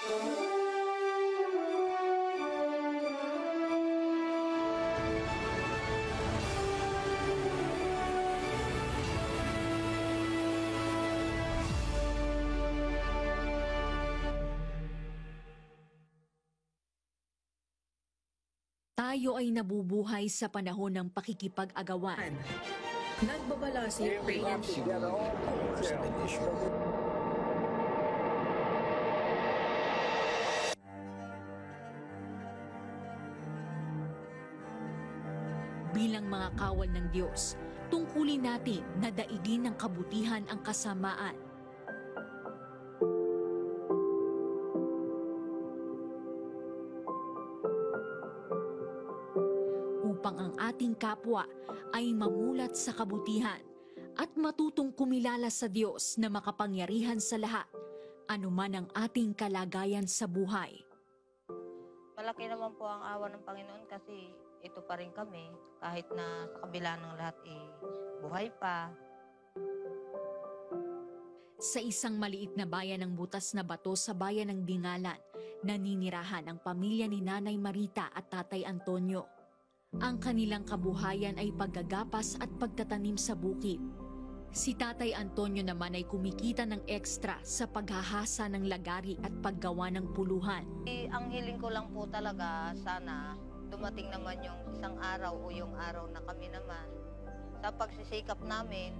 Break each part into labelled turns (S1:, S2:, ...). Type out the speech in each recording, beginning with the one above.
S1: Tayo ay nabubuhay sa panahon ng pakikipag-agawan.
S2: Nagbabala si Rayan
S1: bilang mga kawal ng Diyos, tungkulin natin na daigin ng kabutihan ang kasamaan. Upang ang ating kapwa ay mamulat sa kabutihan at matutong kumilala sa Diyos na makapangyarihan sa lahat, anuman ang ating kalagayan sa buhay.
S3: Malaki naman po ang awa ng Panginoon kasi ito pa rin kami kahit na sa kabila ng lahat buhay pa.
S1: Sa isang maliit na bayan ng butas na bato sa bayan ng Dingalan, naninirahan ang pamilya ni Nanay Marita at Tatay Antonio. Ang kanilang kabuhayan ay paggagapas at pagtatanim sa bukid. Si Tatay Antonio naman ay kumikita ng ekstra sa paghahasa ng lagari at paggawa ng puluhan.
S3: Ang hiling ko lang po talaga, sana dumating naman yung isang araw o yung araw na kami naman sa pagsisikap namin,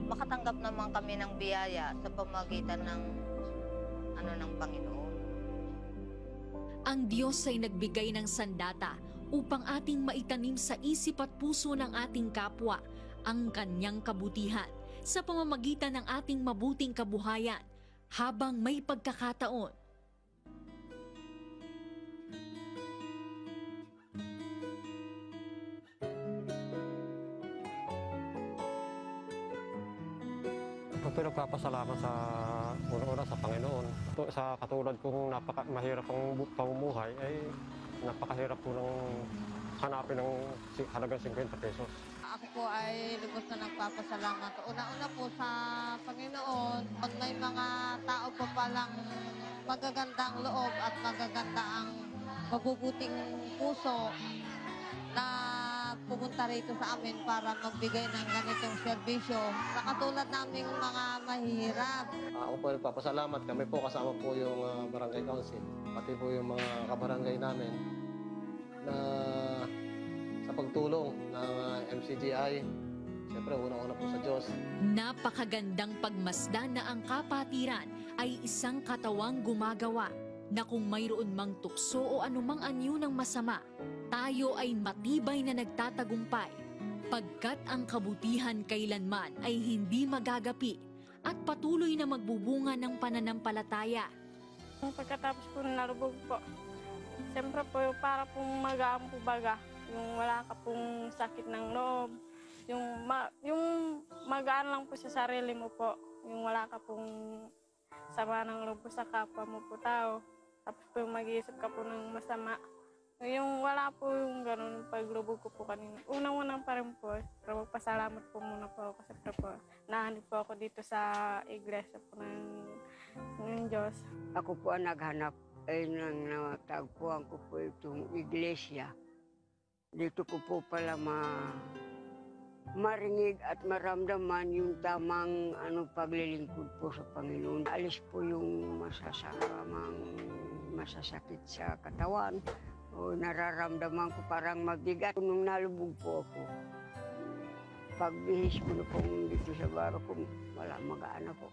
S3: makatanggap naman kami ng biyaya sa pamagitan ng Panginoon.
S1: Ang Diyos ay nagbigay ng sandata upang ating maitanim sa isip at puso ng ating kapwa ang kanyang kabutihan sa pamamagitan ng ating mabuting kabuhayan habang may pagkakataon.
S4: Pero nagpapasalamat sa una-una sa Panginoon. Sa katulad kong mahirap ang pamumuhay, ay napakahirap po ng hanapin ng halagang 50 pesos.
S3: Ako po ay lubos na nagpapasalamat. Una-una po sa Panginoon, pag may mga tao po palang magagandang loob at magaganda ang mabubuting puso na pumunta rito sa amin para magbigay ng ganitong serbisyo sa katulad naming mga mahihirap.
S4: Ako po nagpapasalamat. Kami po kasama po yung barangay council, pati po yung mga kabarangay namin na sa pagtulong ng MCGI. Siyempre, unang-una po sa Diyos.
S1: Napakagandang pagmasdan na ang kapatiran ay isang katawang gumagawa na kung mayroon mang tukso o anumang anyo ng masama, tayo ay matibay na nagtatagumpay, pagkat ang kabutihan kailanman ay hindi magagapi at patuloy na magbubunga ng pananampalataya.
S5: Pagkatapos po nalubog po, siyempre po para pong magaan po baga, yung wala ka pong sakit ng loob, yung magaan lang po sa sarili mo po, yung wala ka pong sama ng loob po sa kapwa mo po tao, tapos po yung mag-iisip ka po ng masama. Yung wala po yung ganun paglubog ko po kanina. Unang-unang pa rin po, pero pasalamat po muna po ako. Siyempre po, nahanip po ako dito sa iglesia po ng Diyos.
S6: Ako po ang naghanap ay nang natagpuan ko po itong iglesia. Dito ko po pala marinig at maramdaman yung tamang paglilingkod po sa Panginoon. Alis po yung masasakit sa katawan. O nararamdaman ko parang mabigat. Nung nalubog po ako, pagbihis ko na pong dito sa baro ko, wala magaan ako.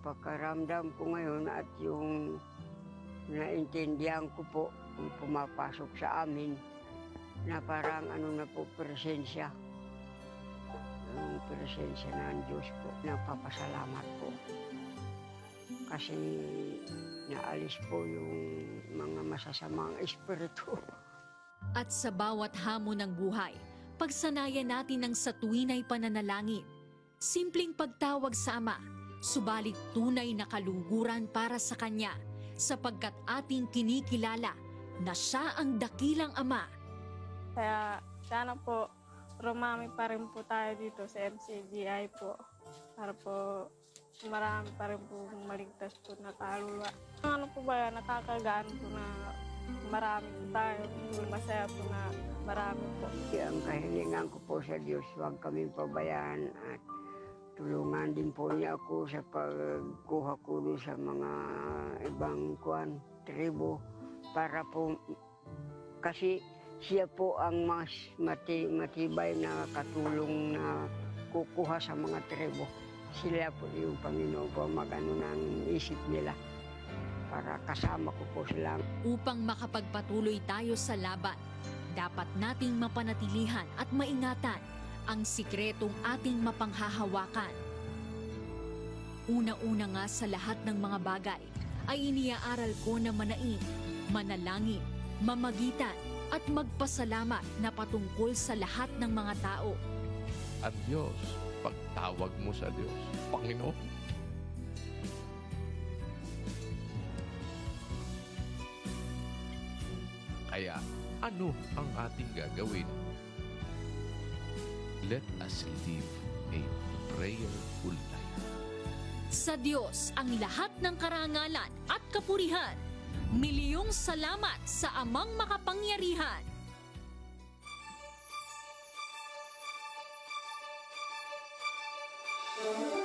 S6: Pagkaramdam ko ngayon at yung naintindihan ko po, kung pumapasok sa amin, na parang na po, presensya. Yung presensya ng Diyos po, nagpapasalamat po. Kasi naalis po yung mga masasamang espiritu.
S1: At sa bawat hamon ng buhay, pagsanayan natin ng sa tuwinay pananalangin. Simpleng pagtawag sa Ama, subalit tunay na kaluguran para sa Kanya, sapagkat ating kinikilala na Siya ang dakilang Ama.
S5: Kaya sana po rumami pa rin po tayo dito sa MCGI po. Para po marami pa rin po maligtas po na kaluluwa. Ano po ba yan, nakakagaan po na marami po tayo. Masaya po na marami po.
S6: Ang kahilingan ko po sa Diyos, huwag kaming pabayaan at tulungan din po niya ako sa pagkuha ko doon sa mga ibang tribo para po kasi siya po ang mas matibay na katulong na kukuha sa mga tribo. Sila po yung Panginoon po mag-ano ng isip nila para kasama ko po sila.
S1: Upang makapagpatuloy tayo sa laban, dapat nating mapanatilihan at maingatan ang sikretong ating mapanghahawakan. Una-una nga sa lahat ng mga bagay ay iniaaral ko na manain, manalangin, mamagitan at magpasalamat na patungkol sa lahat ng mga tao.
S7: At Diyos, pagtawag mo sa Diyos, Panginoon. Kaya, ano ang ating gagawin? Let us live a prayerful life.
S1: Sa Diyos ang lahat ng karangalan at kapurihan. Milyong salamat sa Amang Makapangyarihan.
S2: Thank you.